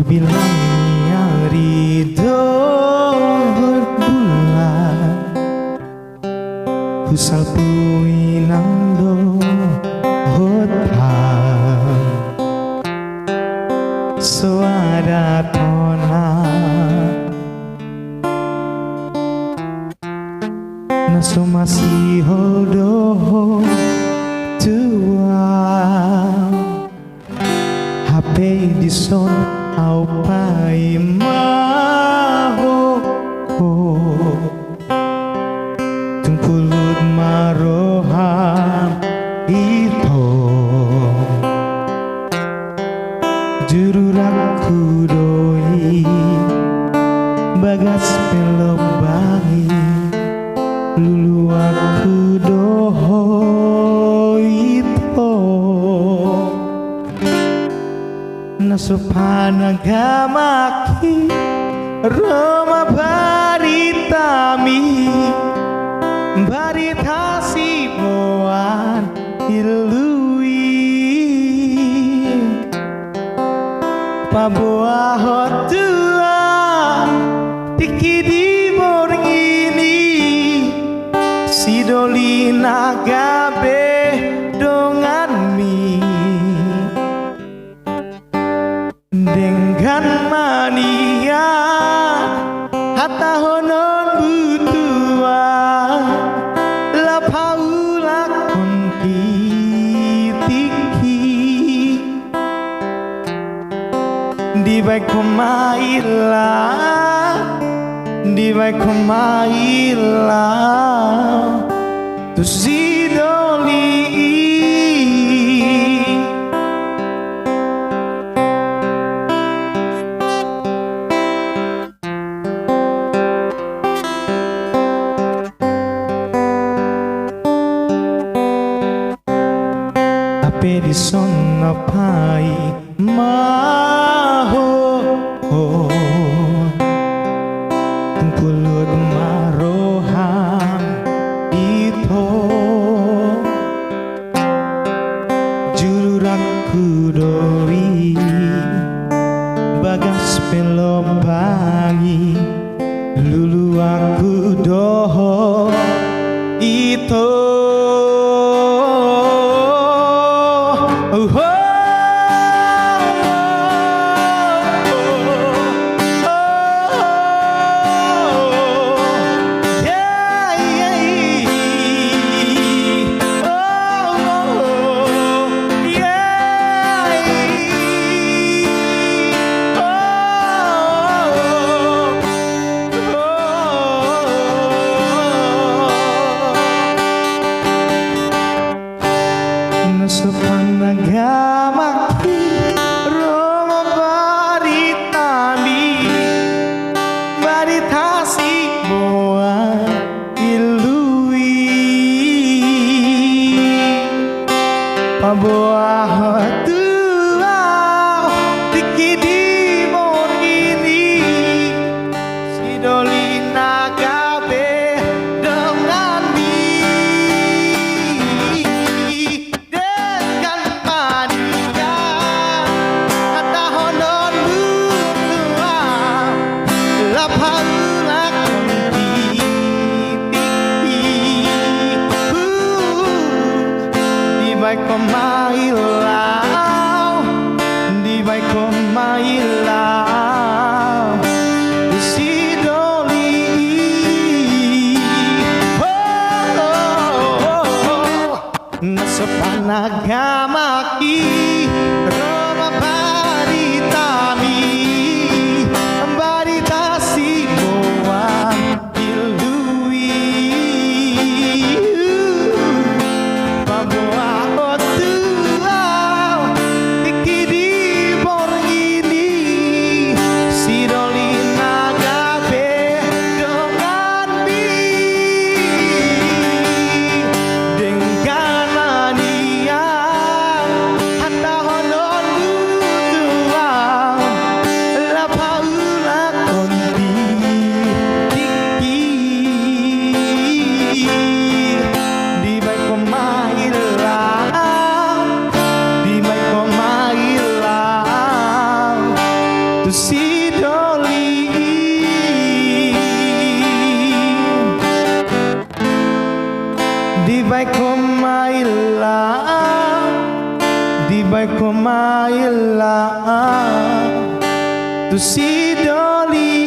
bilang ridho berbulan Husal puinang do hotan Suara tona Naso masih hodoh tua HP di son au pai maho Tungpulut maroham itu Jururaku doi Bagas pelobangi Lulu aku doho itu Nasopanagamaki Roma baritami Baritasi moan ilui Paboa hotua Tiki di borgini Sidolina gabe dongan mi Dengan mania Hatta honon butua La paula konti tiki Di baik komaila Di baik komaila Tu sidoli Ape di sonna pai maho Tungpulut maroham itu Jururaku doi Bagas pelobangi Lulu aku doho itu Nasopanagamaki Roma baritami Baritasi moa ilui Paboa hotua Tiki di borgini Sidolina gabe dengan mi Di baik komailau Di baik komailau Di sidoli Nasopanagamaki Roma baritami Baritasi moan ilui Paboa hotua Tiki di borgini Sidolina gabe dengan mi Dengan mania Hatta hono vai come là, di vai come là, tu si doli